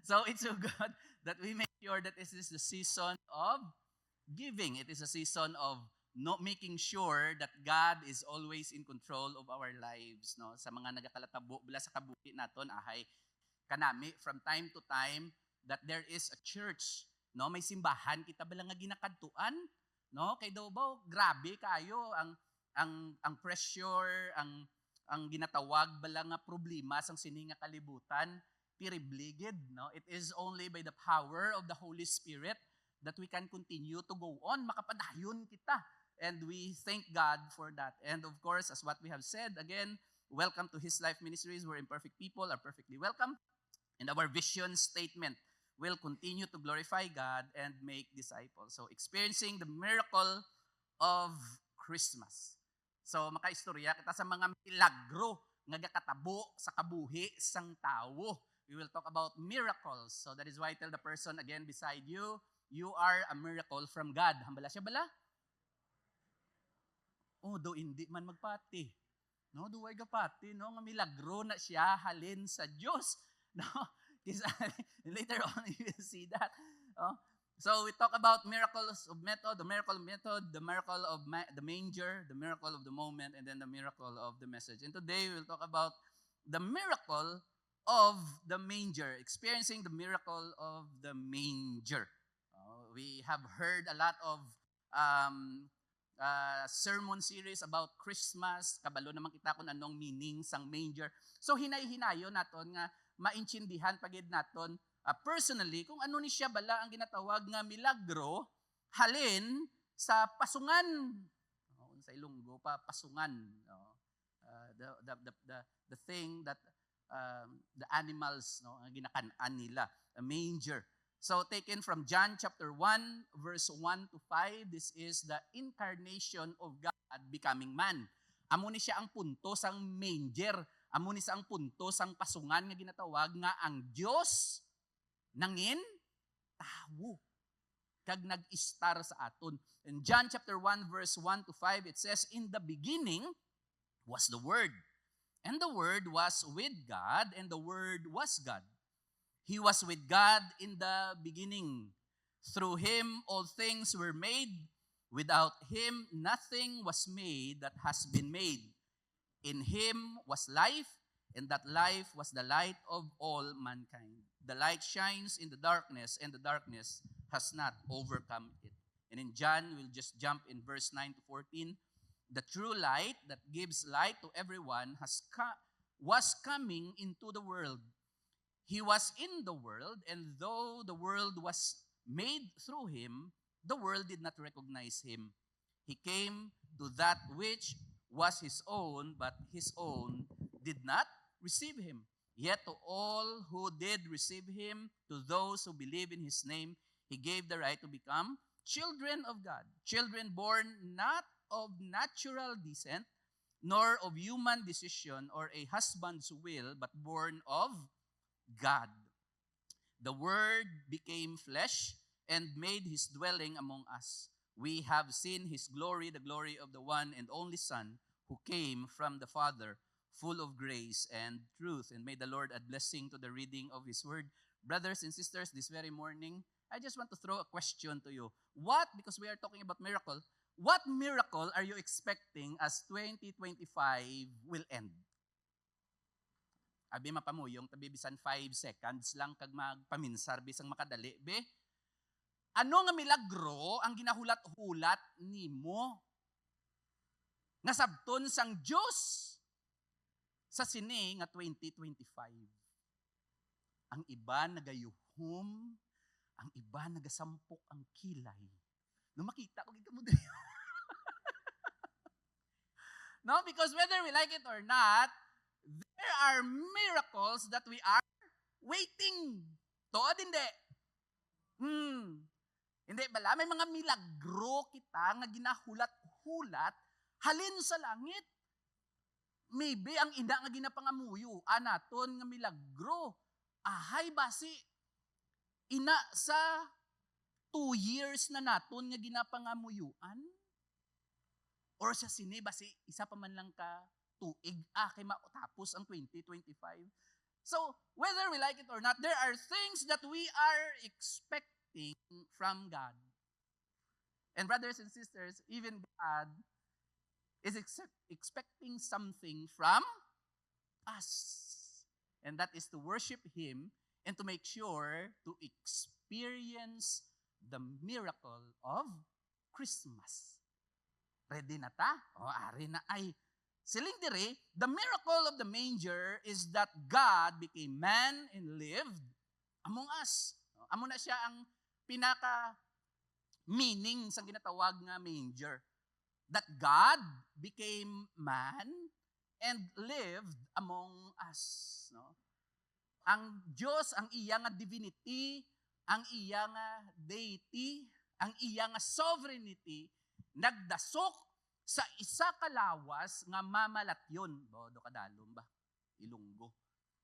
So it's so good that we make sure that this is the season of giving. It is a season of not making sure that God is always in control of our lives. No? Sa mga nagakalatabo, bala sa kabuhi naton, ahay, kanami, from time to time, that there is a church. No? May simbahan, kita bala nga ginakadtuan. No? Kay daw ba, grabe kayo ang pressure, ang ginatawag bala nga problema sang sini nga kalibutan, piribligid, no? It is only by the power of the Holy Spirit that we can continue to go on. Makapadayon kita. And we thank God for that. And of course, as what we have said, again, welcome to His Life Ministries, where imperfect people are perfectly welcome. And our vision statement will continue to glorify God and make disciples. So experiencing the miracle of Christmas. So makaistorya kita sa mga milagro nga gakatabo sa kabuhi sang tawo. We will talk about miracles. So that is why I tell the person again beside you, you are a miracle from God. Hambala siya bala? Oh, do hindi man magpati. No, do ay gapati, no, nga milagro na siya halin sa Dios. No? Kasi later on you will see that. Oh. So we talk about miracles of method, the miracle of method, the miracle of the manger, the miracle of the moment, and then the miracle of the message. And today we'll talk about the miracle of the manger, experiencing the miracle of the manger. We have heard a lot of sermon series about Christmas. Kabalo naman kita kung anong meaning sang manger. So hinay-hinayo naton nga maintindihan pagid naton personally kung ano ni siya bala ang ginatawag nga milagro halin sa pasungan. Sa Ilonggo pa pasungan. The thing that the animals, no, ang ginakan-an nila, a manger. So taken from John chapter 1 verse 1 to 5, this is the incarnation of God becoming man. Amo ni siya ang punto sang manger, amo ni siya ang punto sang pasungan nga ginatawag nga ang Dios nangin tawo kag nag-istar sa aton. In John chapter 1 verse 1 to 5, it says, in the beginning was the Word. And the Word was with God, and the Word was God. He was with God in the beginning. Through Him all things were made. Without Him nothing was made that has been made. In Him was life, and that life was the light of all mankind. The light shines in the darkness, and the darkness has not overcome it. And in John, we'll just jump in verse 9 to 14. The true light that gives light to everyone was coming into the world. He was in the world, and though the world was made through Him, the world did not recognize Him. He came to that which was His own, but His own did not receive Him. Yet to all who did receive Him, to those who believe in His name, He gave the right to become children of God. Children born not of natural descent, nor of human decision or a husband's will, but born of God. The Word became flesh and made His dwelling among us. We have seen His glory, the glory of the one and only Son, who came from the Father, full of grace and truth. And may the Lord add blessing to the reading of His Word. Brothers and sisters, this very morning, I just want to throw a question to you. Because we are talking about miracle, what miracle are you expecting as 2025 will end? Abi mapamuyong, tabi bisan 5 seconds lang kag magpaminsar bisang makadali, be? Ano nga milagro ang ginahulat-hulat nimo? Nga sabton sang Dios sa sini nga 2025. Ang iba nagayuhom, ang iba nagasampok ang kilay. No, makita ko gid mo diri. No, because whether we like it or not, there are miracles that we are waiting. Tood hindi. Hindi bala, may mga milagro kita nga ginahulat-hulat halin sa langit. Maybe ang ina nga ginapangamuyo, anaton nga milagro. Ahay basi, ina sa 2 years na naton nga ginapangamuyuan. Or sa sini, basi isa pa man lang ka tuig, kay matapos ang 2025. So, whether we like it or not, there are things that we are expecting from God. And brothers and sisters, even God is expecting something from us. And that is to worship Him and to make sure to experience the miracle of Christmas. Ready na ta? O, ari na ay. Siling dire, the miracle of the manger is that God became man and lived among us. Amo na siya ang pinaka meaning sa ginatawag nga manger. That God became man and lived among us. No? Ang Diyos, ang iya nga divinity, ang iya nga deity, ang iya nga sovereignty, nagdasok sa isa ka lawas nga mamalatyon. Do kadalom ba? Ilunggo.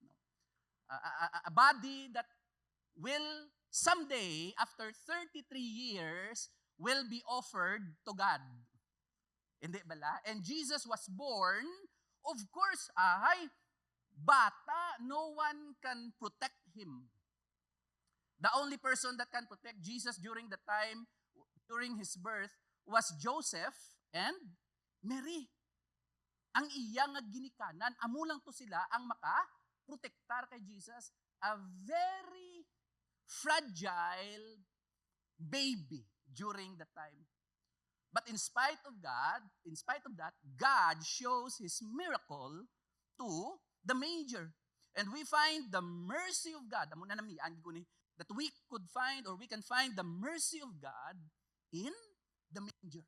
No? A body that will someday, after 33 years, will be offered to God. Hindi bala? And Jesus was born, of course, bata, no one can protect him. The only person that can protect Jesus during the time, during his birth, was Joseph and Mary. Ang iya nga ginikanan, amo lang to sila ang maka-protektar kay Jesus. A very fragile baby during the time. But in spite of that, God shows His miracle to the manger. And we find the mercy of God. Amo na namian ko ni that we could find or we can find the mercy of God in the manger.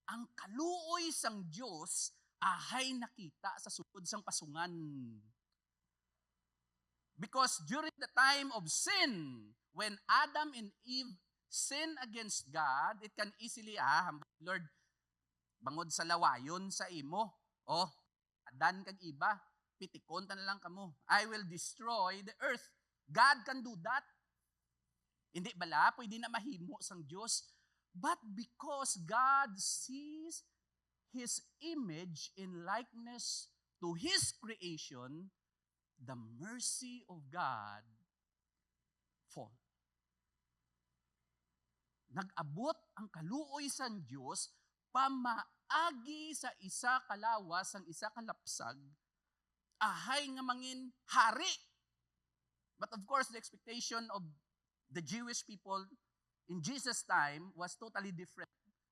Ang kaluoy sang Dios ahay nakita sa sulod sang pasungan. Because during the time of sin, when Adam and Eve sin against God, it can easily, Lord, bangod sa lawayon sa imo. Oh, adan kag iba, pitikon ta na lang kamo. I will destroy the earth. God can do that. Hindi bala, pwede na mahimo sang Diyos. But because God sees His image in likeness to His creation, the mercy of God fall. Nag-abot ang kaluoy sang Diyos pamaagi sa isa kalawas ang isa kalapsag ahay nga mangin hari. But of course, the expectation of the Jewish people in Jesus' time was totally different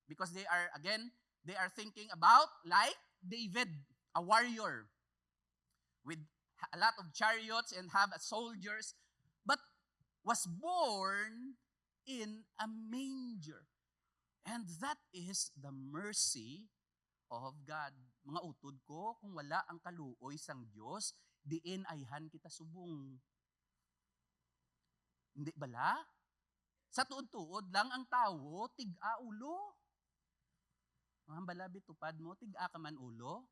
because they are thinking about like David, a warrior with a lot of chariots and have soldiers, but was born in a manger. And that is the mercy of God. Mga utod ko, kung wala ang kaluoy sang Diyos, diin ayhan kita subong. Hindi bala? Sa tuod-tuod lang ang tao, tig-a ulo. Mga balabi, tupad mo, tig-a ka man ulo.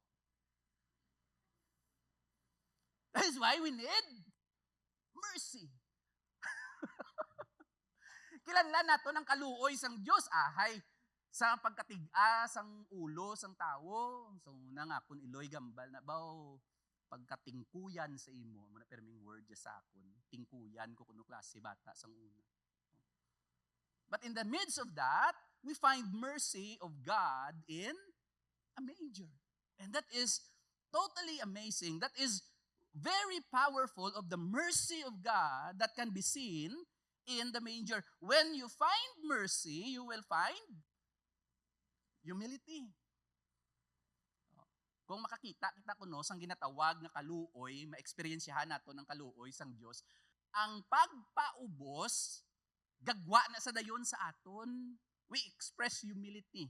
That is why we need mercy. Kilanlan nato ng kaluoy sang Diyos, ahay, sa pagkatig-a sang ulo sang tao. So, una nga, kung iloy gambal na baw, pagkatingkuyan sa imo, muna perming word sa akon, tingkuyan ko kuno klase bata sang una. But in the midst of that, we find mercy of God in a manger. And that is totally amazing. That is very powerful of the mercy of God that can be seen in the manger. When you find mercy, you will find humility. Kung makakita kita kuno sang ginatawag na kaluoy, ma-experiensyahan nato ng kaluoy sang Dios, ang pagpaubos gagwa na sa dayon sa aton. We express humility.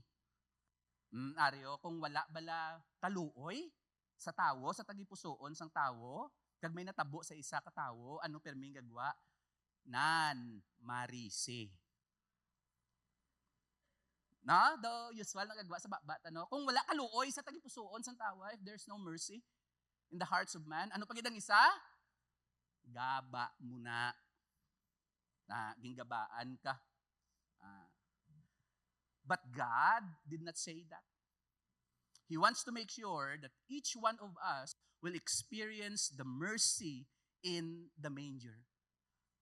Aryo, kung wala bala kaluoy sa tawo, sa tagipusoon sang tawo, kag may natabo sa isa ka tawo, ano perming gagwa? Nan marisi. Na, the usual na gagwa sa bata, no? Kung wala kaluoy sa tagipusoon sang tawo, if there's no mercy in the hearts of man, ano pagidang isa? Gaba muna. Na ginggabaan ka. But God did not say that. He wants to make sure that each one of us will experience the mercy in the manger.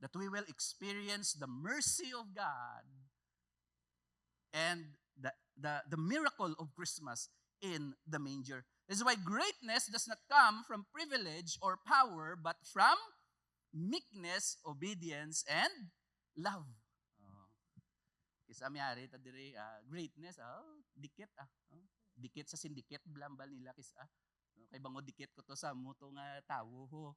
That we will experience the mercy of God and the miracle of Christmas in the manger. This is why greatness does not come from privilege or power, but from meekness, obedience, and love. Oh. Kisa miyari ta diri greatness, dikit dikit sa sindikit blambal nila kisa. Kay bango dikit ko to sa mo to nga tawo ho.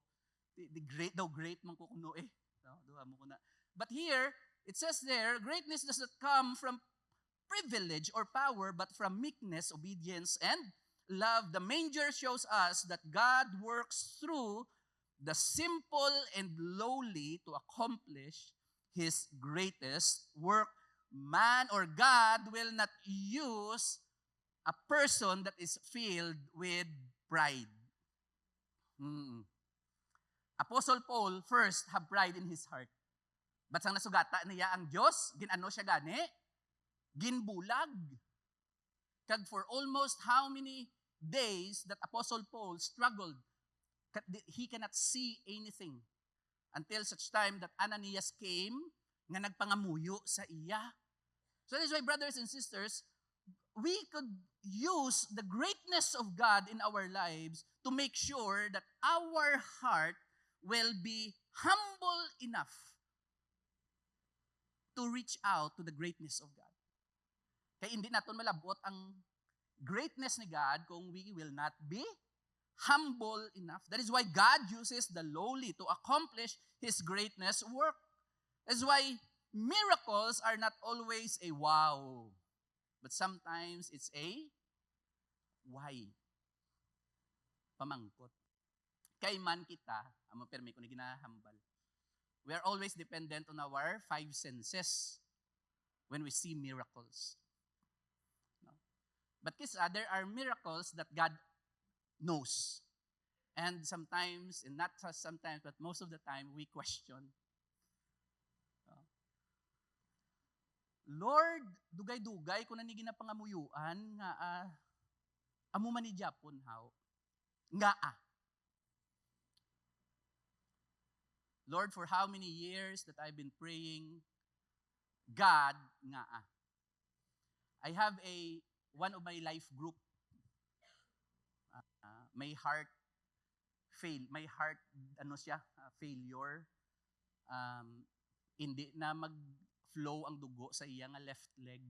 The great daw great man ko kuno eh. No, duha mo kuna. But here it says there, greatness does not come from privilege or power, but from meekness, obedience, and love. The manger shows us that God works through the simple and lowly to accomplish His greatest work. Man or God will not use a person that is filled with pride. Apostle Paul first have pride in his heart. But sang nasugata niya ang Diyos, ginano siya gani? Ginbulag. Kag for almost how many days that Apostle Paul struggled, he cannot see anything until such time that Ananias came nga nagpangamuyo sa iya. So that's why, brothers and sisters, we could use the greatness of God in our lives to make sure that our heart will be humble enough to reach out to the greatness of God. Kaya hindi natin malabot ang greatness ni God kung we will not be humble enough. That is why God uses the lowly to accomplish His greatness work. That is why miracles are not always a wow, but sometimes it's a why. Pamangkot. Kay man kita, amo permi ko ni ginahambal. We are always dependent on our five senses when we see miracles. No? But there are miracles that God knows. And sometimes, and not just sometimes, but most of the time, we question. No? Lord, dugay-dugay ko na ni ginapangamuyuan nga amo man ni Japon how. Nga Lord, for how many years that I've been praying, God, nga I have one of my life group, my heart, failure, hindi na mag-flow ang dugo sa iya nga left leg.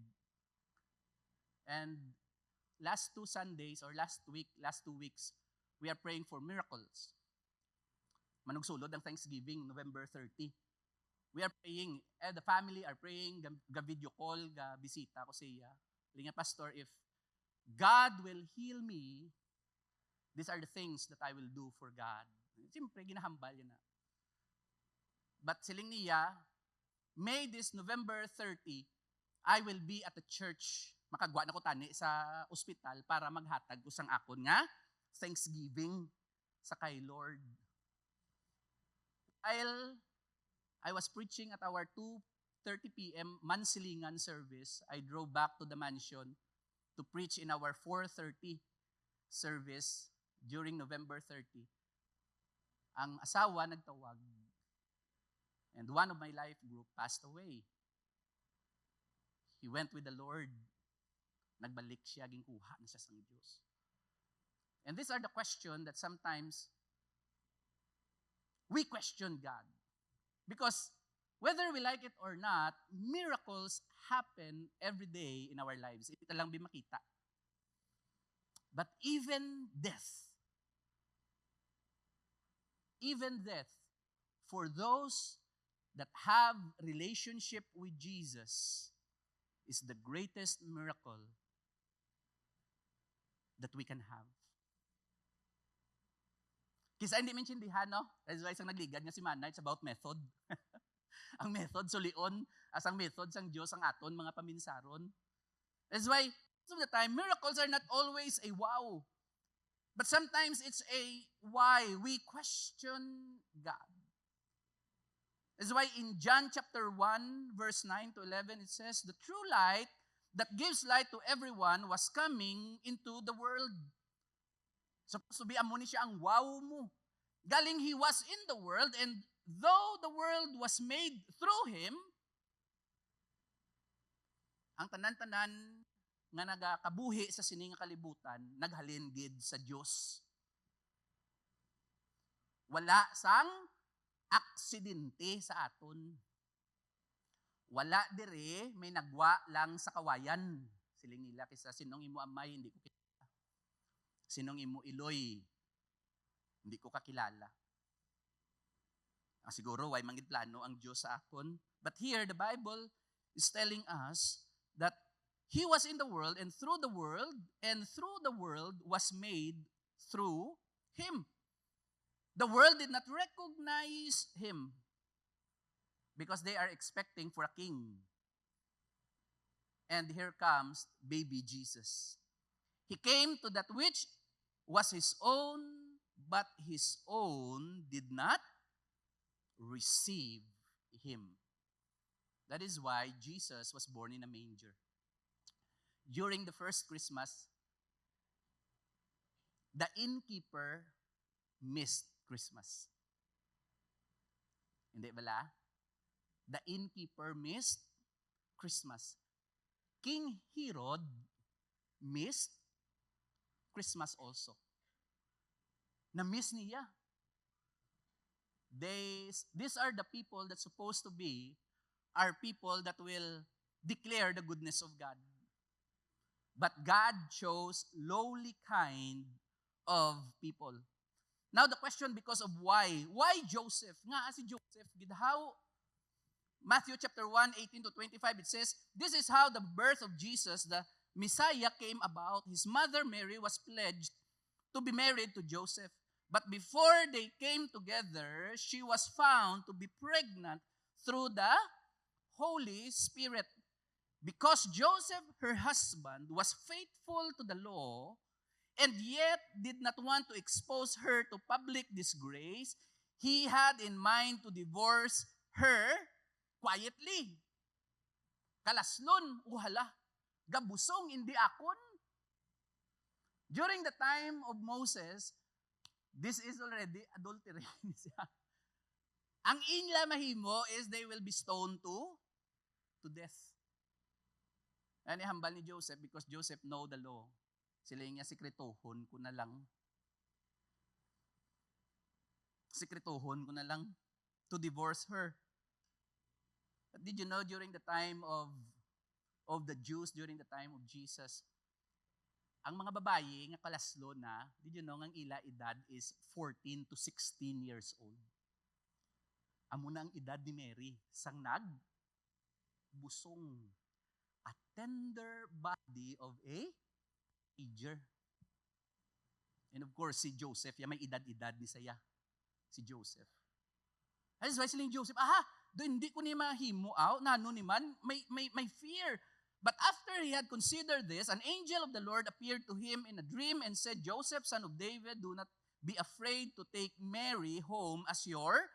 And last 2 weeks, we are praying for miracles. Manugsulod ang Thanksgiving, November 30. We are praying, the family are praying, ga-video call, ga-bisita ko siya. Linga, Pastor, if God will heal me, these are the things that I will do for God. Siyempre, ginahambal yun na. But siling niya, May this November 30, I will be at the church. Makagwa na ko tani sa ospital para maghatag ko sang akon nga Thanksgiving sa kay Lord. While I was preaching at our 2:30 p.m. Mansilingan service, I drove back to the mansion to preach in our 4:30 service during November 30. Ang asawa nagtawag, and one of my life group passed away. He went with the Lord. Nagbalik siya, ginkuha na siya sa Diyos. And these are the questions that sometimes we question God. Because whether we like it or not, miracles happen every day in our lives. Ito lang di makita. But even death, for those that have relationship with Jesus, is the greatest miracle that we can have. Kisa hindi maintindihan, no? That's why isang nagligad nga si Manay, it's about method. Ang method, sulion, as ang method sang Diyos ang aton, mga paminsaron. That's why, most of the time, miracles are not always a wow. But sometimes it's a why. We question God. That's why in John chapter 1, verse 9 to 11, it says, the true light that gives light to everyone was coming into the world. Supposed to be amo ni siya ang wow mo. Galing he was in the world, and though the world was made through him, ang tanan-tanan nga nagakabuhi sa sining kalibutan, naghalin gid sa Dios. Wala sang aksidente sa aton. Wala dire may nagwa lang sa kawayan. Siling nila kisa sinong imo amay, hindi ko kilala. Sinong imo iloy, hindi ko kakilala. Siguro way mangid plano ang Dios sa akon. But here the Bible is telling us that he was in the world, and through the world was made through him. The world did not recognize him because they are expecting for a king. And here comes baby Jesus. He came to that which was his own, but his own did not receive him. That is why Jesus was born in a manger. During the first Christmas, the innkeeper missed Christmas. Hindi bala? The innkeeper missed Christmas. King Herod missed Christmas also. Na-miss niya. These are the people that supposed to be are people that will declare the goodness of God. But God chose lowly kind of people. Now the question because of why? Why Joseph? Nga si Joseph, how Matthew chapter 1, 18 to 25, it says, this is how the birth of Jesus, the Messiah, came about. His mother Mary was pledged to be married to Joseph. But before they came together, she was found to be pregnant through the Holy Spirit. Because Joseph, her husband, was faithful to the law and yet did not want to expose her to public disgrace, he had in mind to divorce her quietly. Kalaslon, uhala, gabusong hindi akon. During the time of Moses, this is already adultery. Ang inla mahimo is they will be stoned to death. Yan ihambal ni Joseph because Joseph know the law. Sila niya sikretohon ko na lang. Sikretohon ko na lang to divorce her. But did you know during the time of the Jews, during the time of Jesus, ang mga babayi nga kalaslo na, did you know, ang ila edad is 14 to 16 years old. Amo na ang edad ni Mary, sang busong. A tender body of a teenager. And of course, si Joseph, may edad-edad ni saya. Si Joseph. That is why siling Joseph, doon hindi ko ni mahimo out, nano ni man, may fear. But after he had considered this, an angel of the Lord appeared to him in a dream and said, Joseph, son of David, do not be afraid to take Mary home as your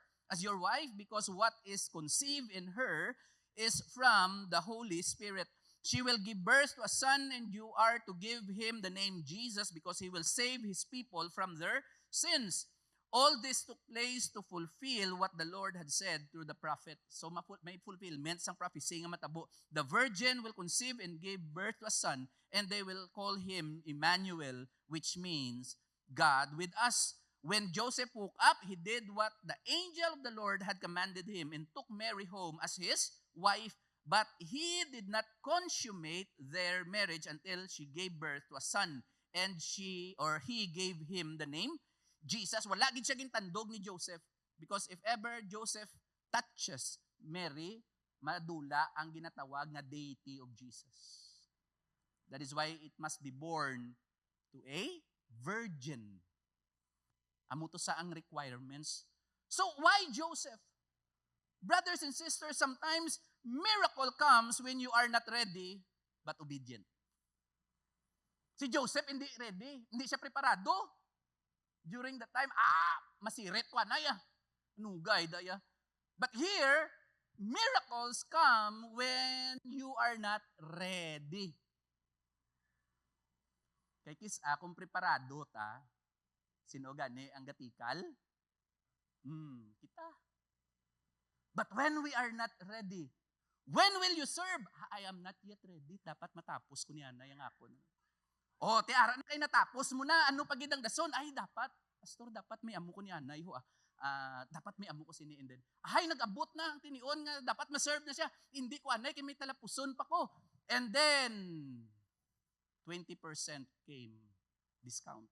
wife, because what is conceived in her is from the Holy Spirit. She will give birth to a son, and you are to give him the name Jesus, because he will save his people from their sins. All this took place to fulfill what the Lord had said through the prophet. So may fulfillment sang prophecy nga matabo. The virgin will conceive and give birth to a son, and they will call him Emmanuel, which means God with us. When Joseph woke up, he did what the angel of the Lord had commanded him and took Mary home as his wife. But he did not consummate their marriage until she gave birth to a son, and he gave him the name Jesus. Wala gid siya gintandog ni Joseph, because if ever Joseph touches Mary, madula ang ginatawag nga deity of Jesus. That is why it must be born to a virgin. Amo to sa ang requirements. So why Joseph? Brothers and sisters, sometimes miracle comes when you are not ready but obedient. Si Joseph hindi ready, hindi siya preparado. During the time, masiret ko na ya. Nugay daya. But here, miracles come when you are not ready. Kay kis akong preparado ta, sino gani ang gatikal? Kita. But when we are not ready, when will you serve? I am not yet ready. Dapat matapos ko niya na yung ako. Ti ara na kayo natapos mo na. Ano pagid ang dason? Ay, dapat. Pastor, dapat may amo ko ni Anay. Dapat may amo ko sini. And then, ay, nag-abot na ang tinion nga. Dapat ma-serve na siya. Hindi ko Anay, kaya may talapuson pa ko. And then, 20% came discount.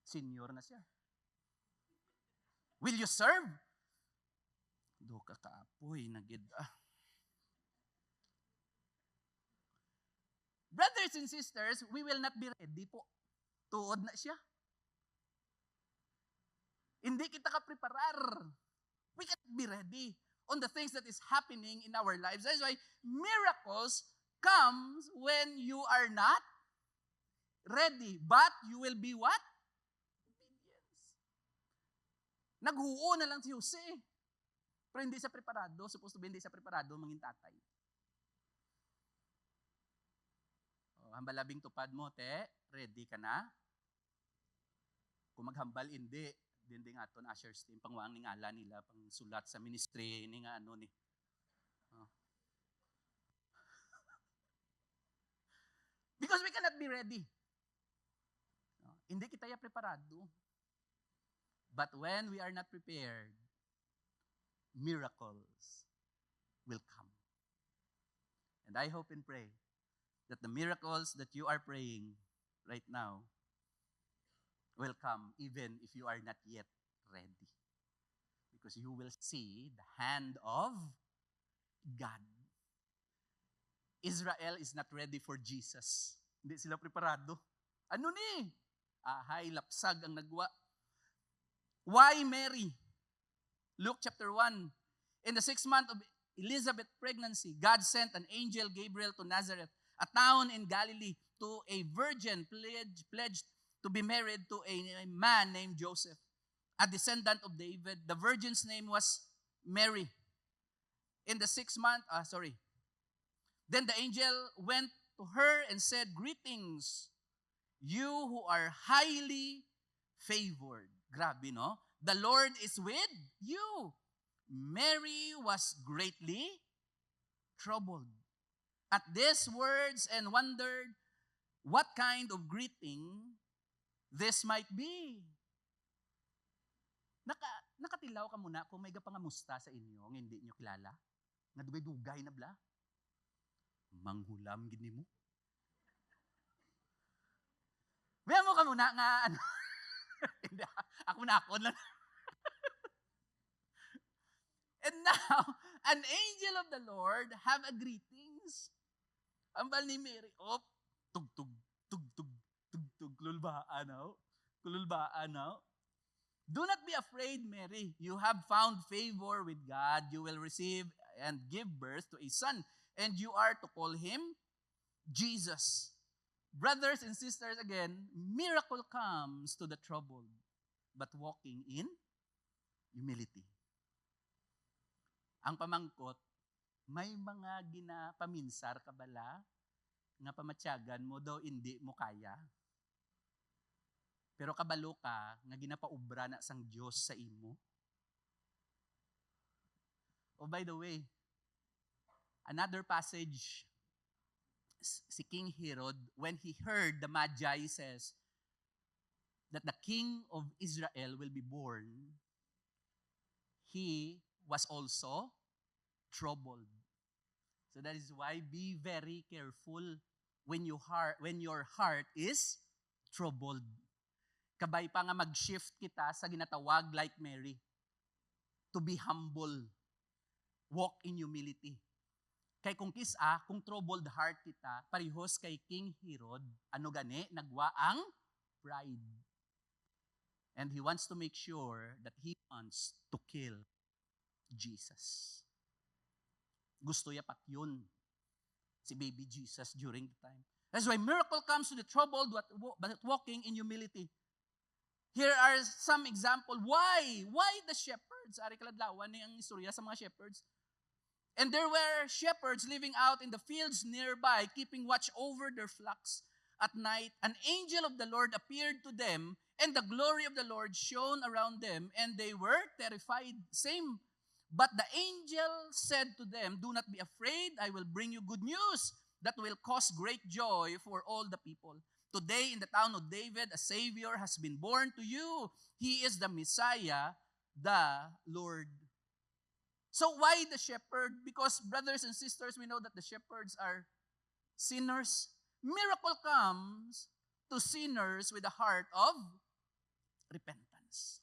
Senior na siya. Will you serve? Do ka kaapoy, nagid. Brothers and sisters, we will not be ready po. Tuod na siya. Hindi kita ka-preparar. We cannot be ready on the things that is happening in our lives. That's why miracles comes when you are not ready. But you will be what? Obedience. Naghuo na lang si Jose. Pero hindi siya preparado. Supposed to be hindi siya preparado, mangin tatay. Hambalabing tupad mo, te. Ready ka na? Kung maghambal, hindi. Dinding aton ushers team, pangwang ning ala nila, pang sulat sa ministry, ni nga ano ni. Because we cannot be ready. Hindi kita ya preparado. But when we are not prepared, miracles will come. And I hope and pray that the miracles that you are praying right now will come even if you are not yet ready. Because you will see the hand of God. Israel is not ready for Jesus. Hindi sila preparado. Ano ni? Ahay, lapsag ang nagwa. Why Mary? Luke chapter 1. In the 6th month of Elizabeth's pregnancy, God sent an angel Gabriel to Nazareth, a town in Galilee, to a virgin pledged to be married to a man named Joseph, a descendant of David. The virgin's name was Mary. In the 6th month, Then the angel went to her and said, "Greetings, you who are highly favored." Grabe, no? The Lord is with you. Mary was greatly troubled at these words and wondered what kind of greeting this might be. Nakatilaw ka muna kung may gapangamusta sa inyo ng hindi nyo kilala. Nga dugay-dugay na bla. Manghulam gini mo. Bayan mo ka muna nga, hindi, ako lang. And now, an angel of the Lord have a greetings. Ang bal ni Mary, tug-tug, tug-tug, tug-tug, kululbaan now. Do not be afraid, Mary. You have found favor with God. You will receive and give birth to a son, and you are to call him Jesus. Brothers and sisters, again, miracle comes to the troubled, but walking in humility. Ang pamangkot, may mga ginapaminsar ka bala, nga pamatyagan mo daw hindi mo kaya. Pero kabalo ka, nga ginapaubra na sang Diyos sa imo. Oh, by the way, another passage, si King Herod, when he heard the Magi says that the King of Israel will be born, he was also troubled. So that is why be very careful when your heart is troubled. Kabay pa nga mag-shift kita sa ginatawag like Mary, to be humble, walk in humility. Kay kung kung troubled heart kita, parihos kay King Herod, ano gani, nagwa ang pride. And he wants to make sure that he wants to kill Jesus. Gusto niya pat yun, si baby Jesus during the time. That's why miracle comes to the troubled but walking in humility. Here are some example. Why the shepherds? Ari kaladlawan ni ang istorya sa mga shepherds. And there were shepherds living out in the fields nearby, keeping watch over their flocks. At night, an angel of the Lord appeared to them, and the glory of the Lord shone around them, and they were terrified. Same. But the angel said to them, "Do not be afraid. I will bring you good news that will cause great joy for all the people. Today in the town of David, a Savior has been born to you. He is the Messiah, the Lord." So why the shepherd? Because brothers and sisters, we know that the shepherds are sinners. Miracle comes to sinners with a heart of repentance.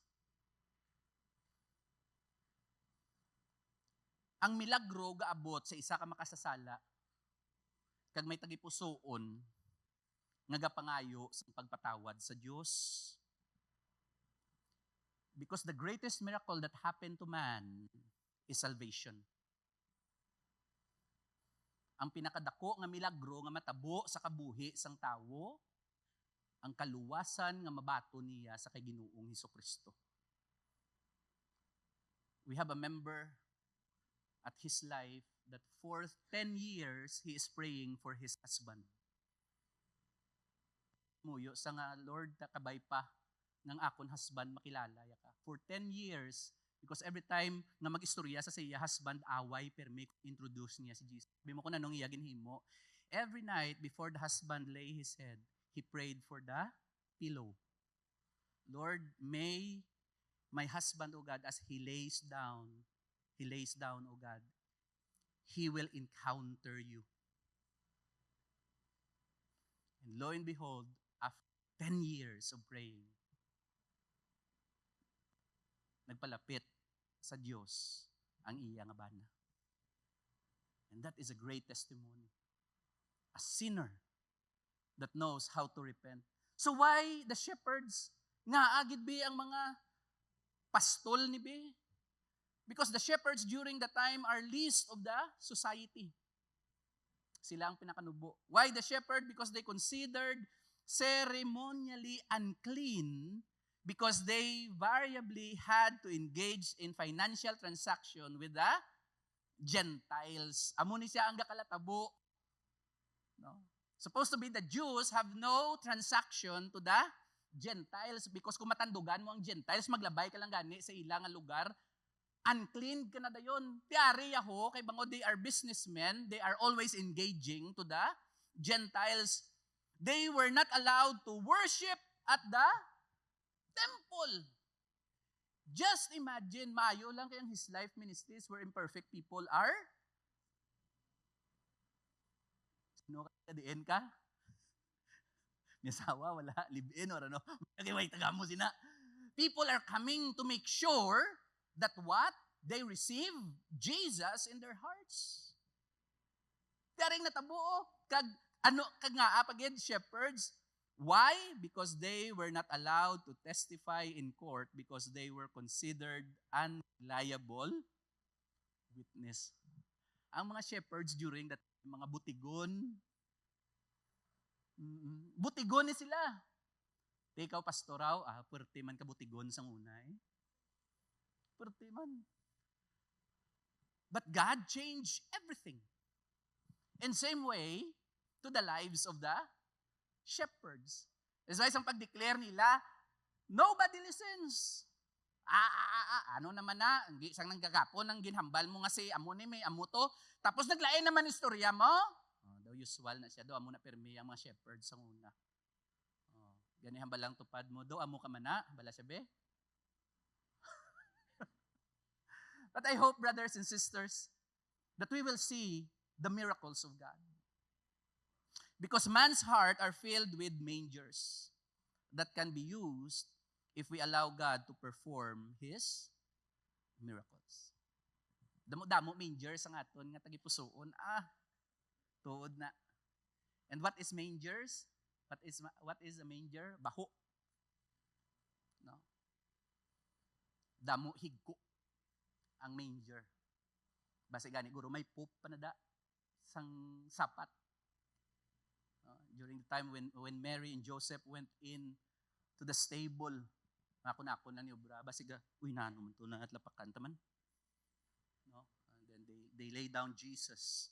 Ang milagro gaabot sa isa ka makasasala kag may tagipusoon nga gapangayo sa pagpatawad sa Dios. Because the greatest miracle that happened to man is salvation. Ang pinakadako nga milagro nga matabo sa kabuhi sang tawo, ang kaluwasan nga mabato niya sa kay Ginoong Hesukristo. We have a member at his life that for 10 years he is praying for his husband. Muyo sa nga, Lord, takabay pa ng akon husband makilala ya ka. For 10 years, because every time nga mag-istorya sa siya husband, away, permit, introduce niya si Jesus. Sabi mo ko na nung iya ginhimo. Every night, before the husband lay his head, he prayed for the pillow. Lord, may my husband, O God, as he lays down, O God, he will encounter you. And lo and behold, after 10 years of praying, nagpalapit sa Diyos ang iya nga bana. And that is a great testimony. A sinner that knows how to repent. So why the shepherds? Nga agid bi ang mga pastol ni bi? Because the shepherds during the time are least of the society. Sila ang pinakanubo. Why the shepherd? Because they considered ceremonially unclean because they variably had to engage in financial transaction with the Gentiles. Amo ni siya ang gakalatabo. No? Supposed to be the Jews have no transaction to the Gentiles because kung matandugan mo ang Gentiles, maglabay ka lang gani sa ilang lugar, unclean ka na dayon. Tiyari yaho, kay bango they are businessmen, they are always engaging to the Gentiles. They were not allowed to worship at the temple. Just imagine, mayo lang kayang his life ministries where imperfect people are. Sino ka, diin ka? May asawa, wala, live-in, or ano. Okay, wait, taga mo sina. People are coming to make sure that what? They receive Jesus in their hearts. Tiyaring natabo, kag nga apagid, shepherds. Why? Because they were not allowed to testify in court because they were considered unreliable witness. Ang mga shepherds during that mga butigon, butigon ni sila. Ikaw, pastoraw, puwerte man ka butigon sang unay. Puwerte man. But God changed everything. In same way, to the lives of the shepherds. That's why isang pag-declare nila, nobody listens. Ano naman na, isang nanggagapon ng ginhambal mo nga si amo ni may amo to, tapos naglain naman istorya mo. Daw usual na siya, daw amo na permi ang mga shepherds sa una. Gani hambalang tupad mo, daw amo ka man na, bala siya be. But I hope, brothers and sisters, that we will see the miracles of God. Because man's heart are filled with mangers that can be used if we allow God to perform His miracles. Damo-damo mangers ang aton nga tagipusoon. Tuod na. And what is mangers? What is a manger? Baho. No? Damo higko ang manger. Basi gani guro may poop panada sang sapat. During the time when Mary and Joseph went in to the stable, ako na ni obra basi ga uy nano man to na at lapakan taman. No? And then they lay down Jesus.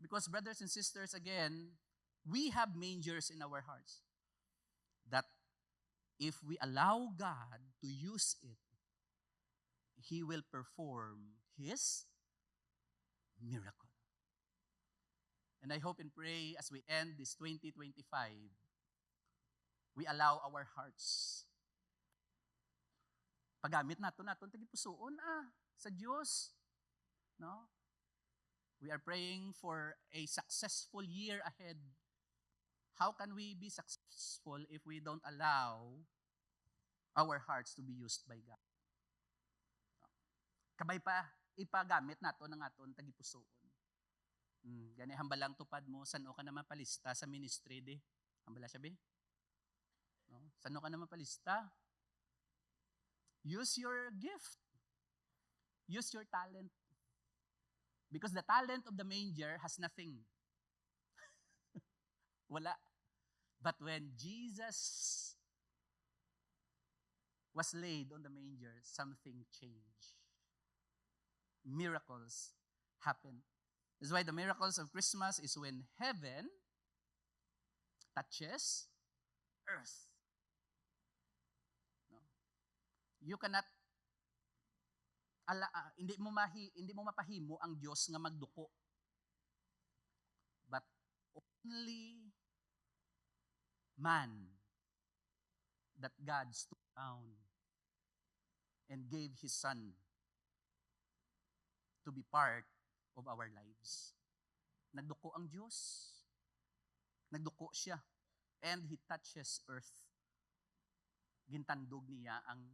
Because brothers and sisters, again, we have mangers in our hearts that if we allow God to use it, He will perform His miracle. And I hope and pray as we end this 2025, we allow our hearts. Pagamit natin tagipusoon sa Diyos. No? We are praying for a successful year ahead. How can we be successful if we don't allow our hearts to be used by God? Kabay pa, ipagamit nato ng aton tagipusoon. Gani hambalang tupad mo, saan ka naman palista sa ministry de? Hambala siya be? No? Saan ka naman palista? Use your gift. Use your talent. Because the talent of the manger has nothing. Wala. But when Jesus was laid on the manger, something changed. Miracles happened. That's why the miracles of Christmas is when heaven touches earth. No? You cannot hindi mo mapahimo ang Diyos nga magduko. But only man that God stood down and gave His Son to be part of our lives. Nagduko ang Diyos. Nagduko siya. And He touches earth. Gintandog niya ang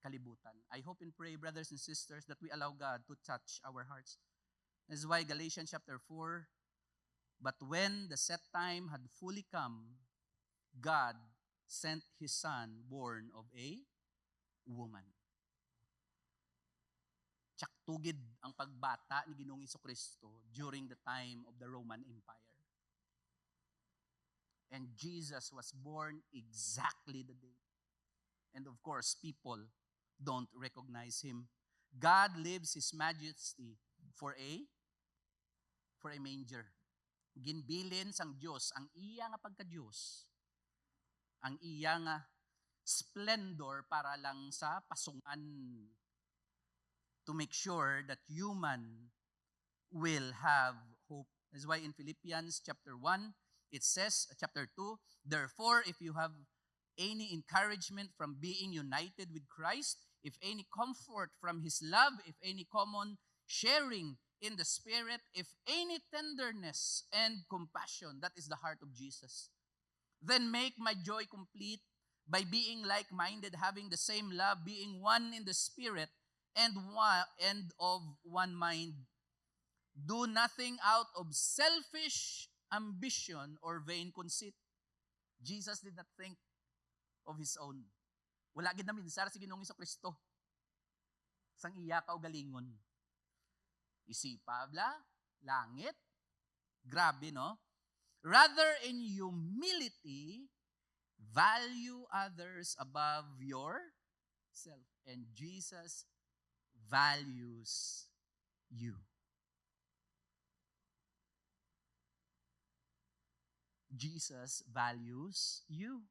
kalibutan. I hope and pray, brothers and sisters, that we allow God to touch our hearts. This is why Galatians chapter 4, but when the set time had fully come, God sent His Son born of a woman. Tsaktugid ang pagbata ni Ginoong Jesucristo during the time of the Roman Empire. And Jesus was born exactly the day. And of course, people don't recognize Him. God leaves His majesty for a manger. Ginbilin sang Dios ang iya nga pagka-Dios. Ang iya nga splendor para lang sa pasungan, to make sure that human will have hope. That's why in Philippians chapter 1, it says, chapter 2, therefore, if you have any encouragement from being united with Christ, if any comfort from His love, if any common sharing in the Spirit, if any tenderness and compassion, that is the heart of Jesus, then make my joy complete by being like-minded, having the same love, being one in the Spirit, and of one mind. Do nothing out of selfish ambition or vain conceit. Jesus did not think of His own. Wala gid na minsar si Ginoong Jesucristo. Sang iya ka o galingon. Isipa bla, langit. Grabe, no? Rather in humility, value others above yourself. And Jesus values you. Jesus values you.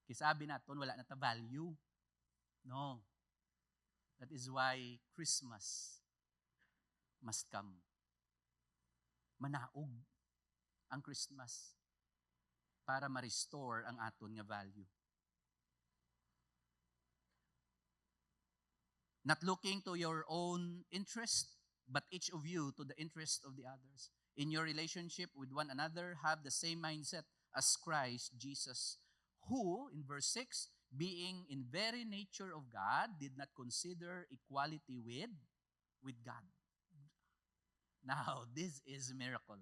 Kisabi naton wala na ta value. No. That is why Christmas must come. Manaog ang Christmas para ma-restore ang aton nga value. Not looking to your own interest, but each of you to the interest of the others. In your relationship with one another, have the same mindset as Christ Jesus, who, in verse 6, being in very nature of God, did not consider equality with God. Now, this is miracle.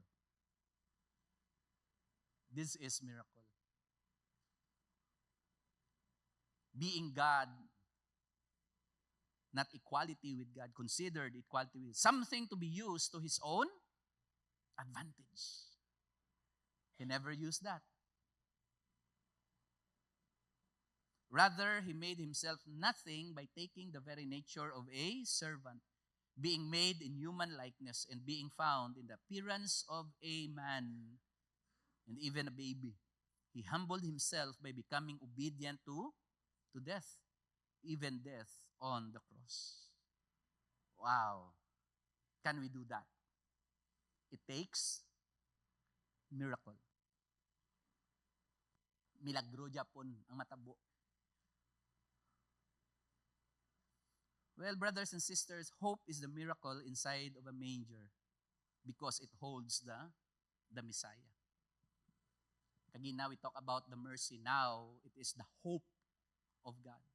This is miracle. Being God, not equality with God, considered equality with something to be used to His own advantage. He never used that. Rather, he made himself nothing by taking the very nature of a servant, being made in human likeness and being found in the appearance of a man and even a baby. He humbled himself by becoming obedient to death, even death on the cross. Wow. Can we do that? It takes miracle. Milagro Japon ang matabo. Well, brothers and sisters, hope is the miracle inside of a manger because it holds the Messiah. Kagina, we talk about the mercy. Now, it is the hope of God.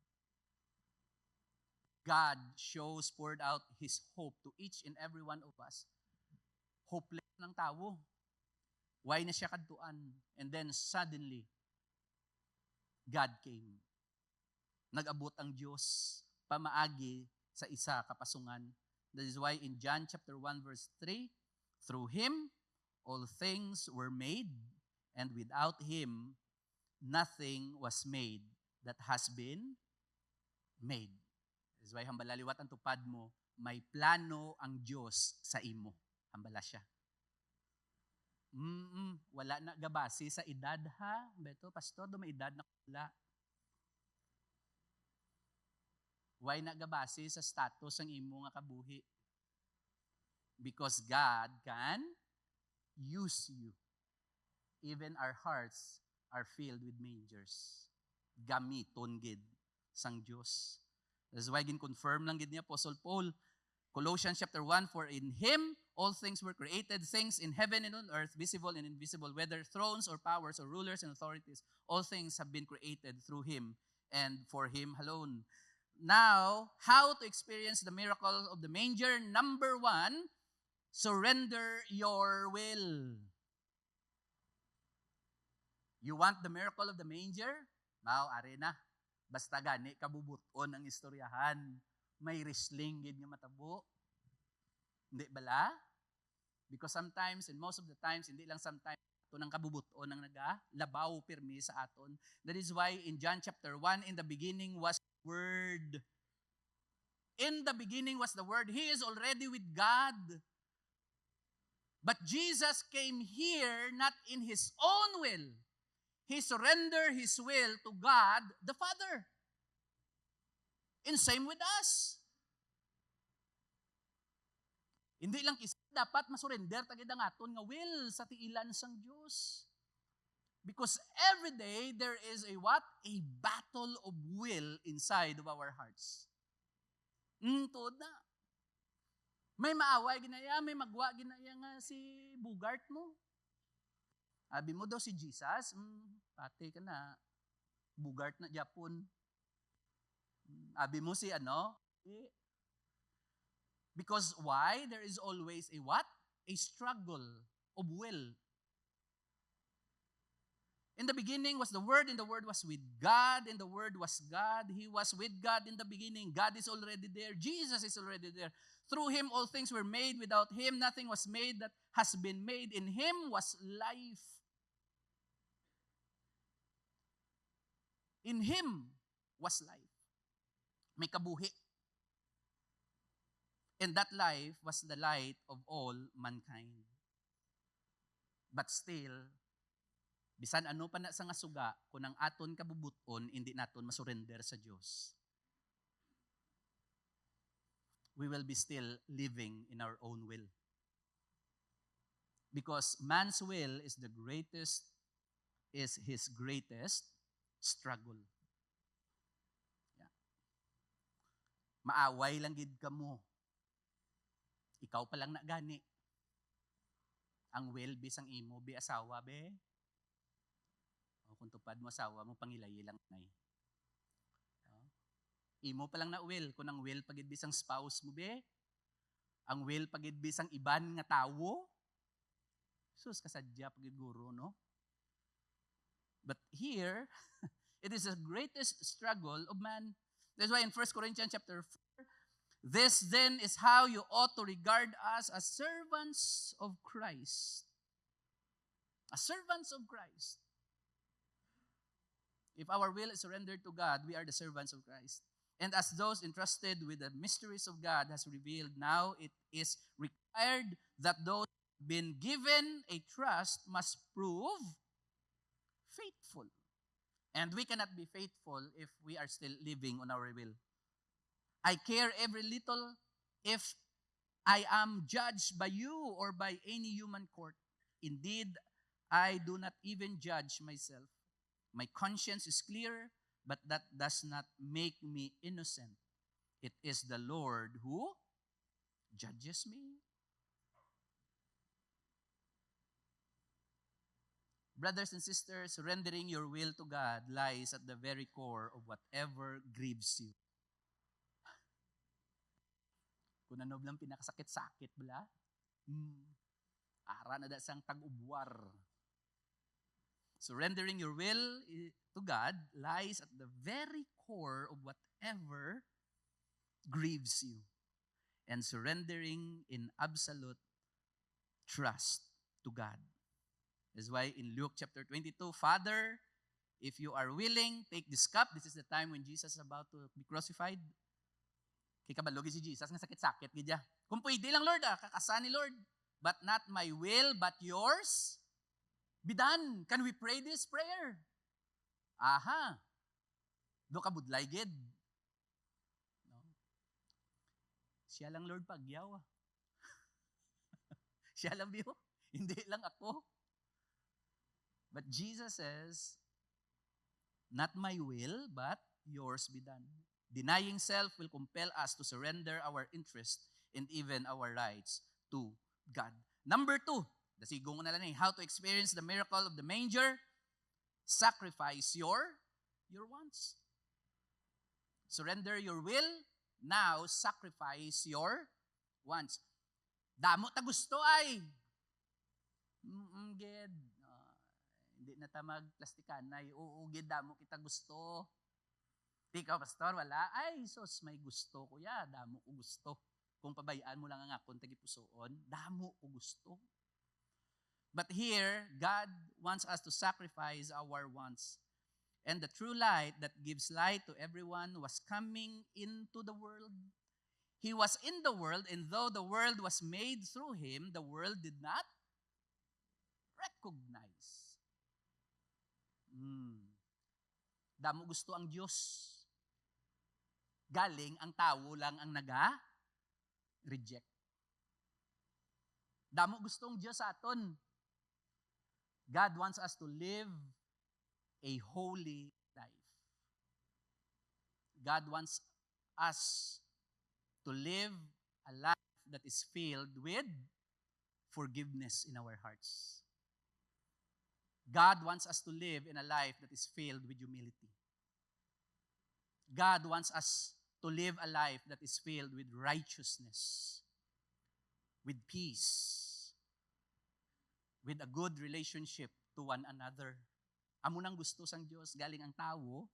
God shows, poured out His hope to each and every one of us. Hopeless ng tao. Why na siya kadtuan? And then suddenly, God came. Nag-abot ang Diyos pamaagi sa isa kapasungan. That is why in John chapter 1 verse 3, through Him, all things were made, and without Him, nothing was made that has been made. That is why hambalaliwat ang tupad mo, may plano ang Diyos sa imo. Hambala siya. Wala na gabasi sa edad ha. Beto, pastor, do may edad na wala. Why na gabasi sa status ang imo nga kabuhi? Because God can use you. Even our hearts are filled with mangers. Gamiton gid sang Dios. That's why gin-confirm lang gid ni Apostle Paul. Colossians chapter 1, for in Him all things were created, things in heaven and on earth, visible and invisible, whether thrones or powers or rulers and authorities, all things have been created through Him and for Him alone. Now, how to experience the miracle of the manger? Number 1, surrender your will. You want the miracle of the manger? Mao, ari na. Basta gani, kabubuton ang istoryahan. May wrestling gid nga matabo. Hindi bala? Because sometimes, and most of the times, hindi lang sometimes, ito ng kabubuton ang labaw pirmi sa aton. That is why in John chapter 1, in the beginning was Word. In the beginning was the Word. He is already with God. But Jesus came here not in His own will. He surrendered His will to God the Father. And same with us. Hindi lang isa dapat masurrender tagid ang aton nga will sa tiilan sang Dios. Because every day there is a what? A battle of will inside of our hearts. Tuod na. May maaway ginaya, may magwa ginaya nga si Bugart mo. Abi mo daw si Jesus, pati ka na. Bugart na Japon. Abi mo si ano? Because why? There is always a what? A struggle of will. In the beginning was the Word, and the Word was with God, and the Word was God. He was with God in the beginning. God is already there. Jesus is already there. Through Him all things were made. Without Him nothing was made that has been made. In Him was life. In Him was life. May kabuhi. And that life was the light of all mankind. But still, bisan ano pa na sa nga suga, kung ang aton kabubuton, hindi naton masurrender sa Diyos. We will be still living in our own will. Because man's will is his greatest struggle. Yeah. Maaway lang gid kamo. Ikaw pa lang na gani. Ang will bisang imo, bi asawa, be. O kung tupad mo asawa mo, pangilayi lang nay. Imo pa lang na will. Kung ang will pagid bisang spouse mo, be. Ang will pagid bisang iban nga tawo. Sus, kasadya pagid guro, no? But here, it is the greatest struggle of man. That's why in 1 Corinthians chapter 4, this then is how you ought to regard us as servants of Christ. As servants of Christ. If our will is surrendered to God, we are the servants of Christ. And as those entrusted with the mysteries of God has revealed, now it is required that those been given a trust must prove faithful. And we cannot be faithful if we are still living on our will. I care every little if I am judged by you or by any human court. Indeed, I do not even judge myself. My conscience is clear, but that does not make me innocent. It is the Lord who judges me. Brothers and sisters, surrendering your will to God lies at the very core of whatever grieves you. Kung ano lang pinakasakit-sakit bala, ara na da sang tag-ubwar. Surrendering your will to God lies at the very core of whatever grieves you. And surrendering in absolute trust to God. That's why in Luke chapter 22, Father, if you are willing, take this cup. This is the time when Jesus is about to be crucified. Kaya kabalogi si Jesus, nga sakit-sakit, gidya. Kung pwede lang, Lord, kakasa ni Lord. But not my will, but yours. Be done. Can we pray this prayer? Aha. Do ka budlay, gid. No? Siya lang, Lord, pagyaw. Siya lang, biyo. Hindi lang ako. But Jesus says, not my will, but yours be done. Denying self will compel us to surrender our interest and even our rights to God. Number 2, dasigong na lang how to experience the miracle of the manger, sacrifice your wants. Surrender your will, now sacrifice your wants. Damo ta gusto ay. Gid. Hindi na ta magplastikanay. Oo, gid damo kita gusto. Ikaw, pastor, wala. Ay, sos, may gusto ko. Ya, damo ko gusto. Kung pabayaan mo lang ang akong tagipusoon, damo ko gusto. But here, God wants us to sacrifice our wants. And the true light that gives light to everyone was coming into the world. He was in the world, and though the world was made through him, the world did not recognize. Damo gusto ang Diyos. Galing ang tao lang ang reject. Damo gusto ang Diyos sa aton. God wants us to live a holy life. God wants us to live a life that is filled with forgiveness in our hearts. God wants us to live in a life that is filled with humility. God wants us to live a life that is filled with righteousness, with peace, with a good relationship to one another. Amo nang gusto sang Dios, galing ang tao,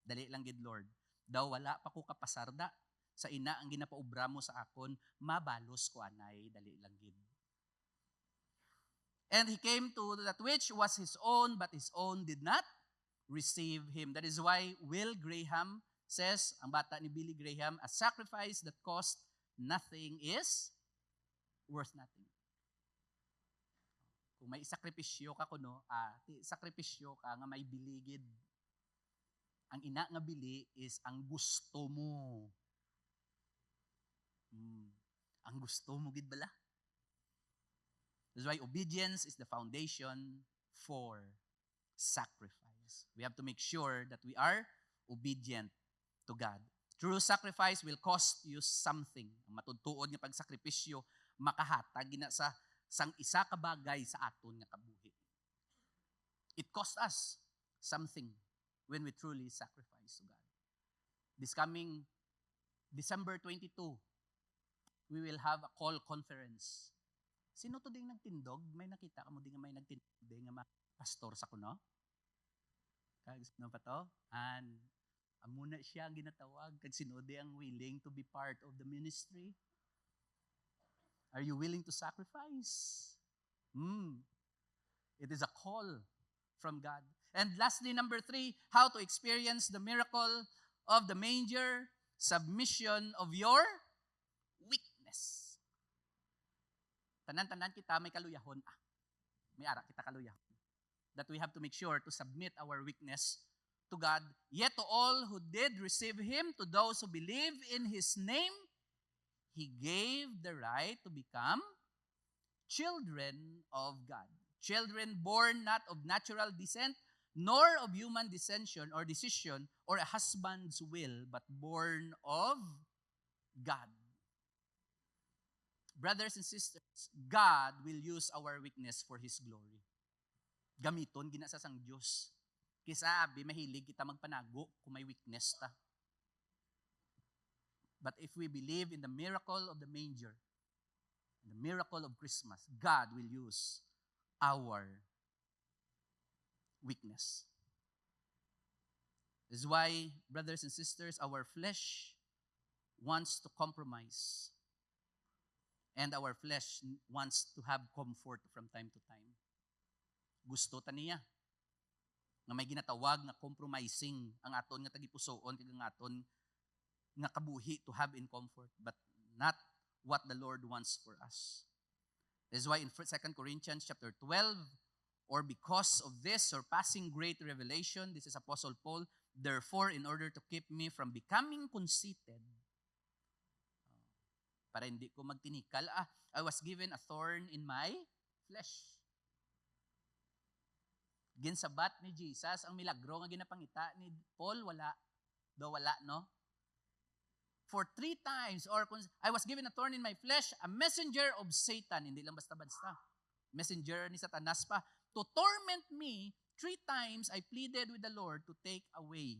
dali lang gid Lord. Daw wala pa ko kapasarda sa ina ang ginapaubra mo sa akon, mabalos ko anay, dali lang gid. And he came to that which was his own, but his own did not receive him. That is why Will Graham says, ang bata ni Billy Graham, a sacrifice that cost nothing is worth nothing. Kung may sakripisyo ka kuno, sakripisyo ka nga may biligid. Ang ina nga bili is ang gusto mo. Ang gusto mo gid bala. That's why obedience is the foundation for sacrifice. We have to make sure that we are obedient to God. True sacrifice will cost you something. Ang matudtuod nga pagsakripisyo, makahatag gina sa sang isa ka bagay sa aton nga kabuhi. It costs us something when we truly sacrifice to God. This coming December 22, we will have a call conference. Sino to ding nagtindog? May nakita ka mo ding may nagtindog ding nga pastor sa kuno? Kag pa to? And amuna siya ang ginatawag kag sinode ang willing to be part of the ministry. Are you willing to sacrifice? It is a call from God. And lastly, number 3, how to experience the miracle of the manger, submission of your weakness. Tanan-tanan kita may kaluyahon. May ara kita kaluyahon. That we have to make sure to submit our weakness to God. Yet to all who did receive Him, to those who believe in His name, He gave the right to become children of God. Children born not of natural descent, nor of human dissension or decision or a husband's will, but born of God. Brothers and sisters, God will use our weakness for His glory. Gamiton, ginasa sang Diyos. Kisabi, mahilig kita magpanago kung may weakness ta. But if we believe in the miracle of the manger, the miracle of Christmas, God will use our weakness. This is why, brothers and sisters, our flesh wants to compromise. And our flesh wants to have comfort from time to time. Gusto ta niya nga may ginatawag nga compromising ang aton nga tagipusoon kag ang aton nga kabuhi to have in comfort, but not what the Lord wants for us. This is why in 2 Corinthians chapter 12, or because of this surpassing great revelation, this is Apostle Paul, therefore, in order to keep me from becoming conceited, para hindi ko magtinikal, I was given a thorn in my flesh. Ginsabat ni Jesus, ang milagro nga ginapangita ni Paul, wala, no? For 3 times, or I was given a thorn in my flesh, a messenger of Satan, hindi lang basta-basta, messenger ni Satanas pa, to torment me. 3 times I pleaded with the Lord to take away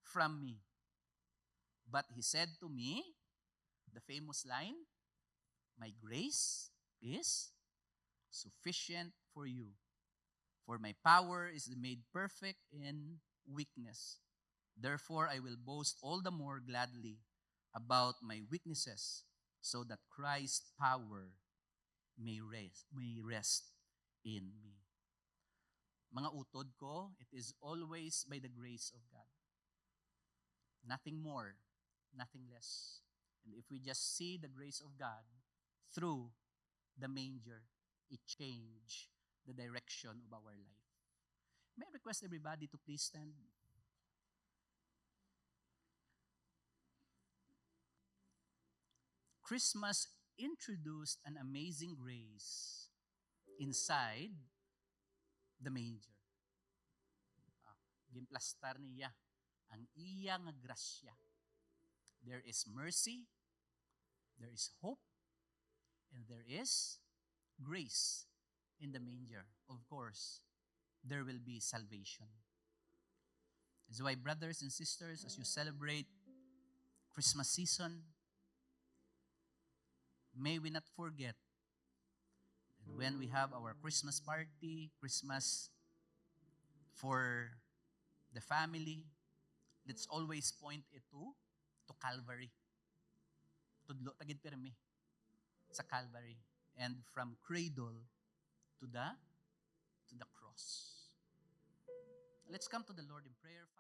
from me. But He said to me, the famous line, my grace is sufficient for you, for my power is made perfect in weakness. Therefore, I will boast all the more gladly about my weaknesses, so that Christ's power may rest in me. Mga utod ko, it is always by the grace of God. Nothing more, nothing less. And if we just see the grace of God through the manger, it changes the direction of our life. May I request everybody to please stand? Christmas introduced an amazing grace inside the manger. Gimplastar niya ang iya nga grasya. There is mercy, there is hope, and there is grace in the manger. Of course, there will be salvation. That's why, brothers and sisters, as you celebrate Christmas season, may we not forget that when we have our Christmas party, Christmas for the family, let's always point it to Calvary. Tudlo tagid pirmi sa Calvary, and from cradle to the cross. Let's come to the Lord in prayer.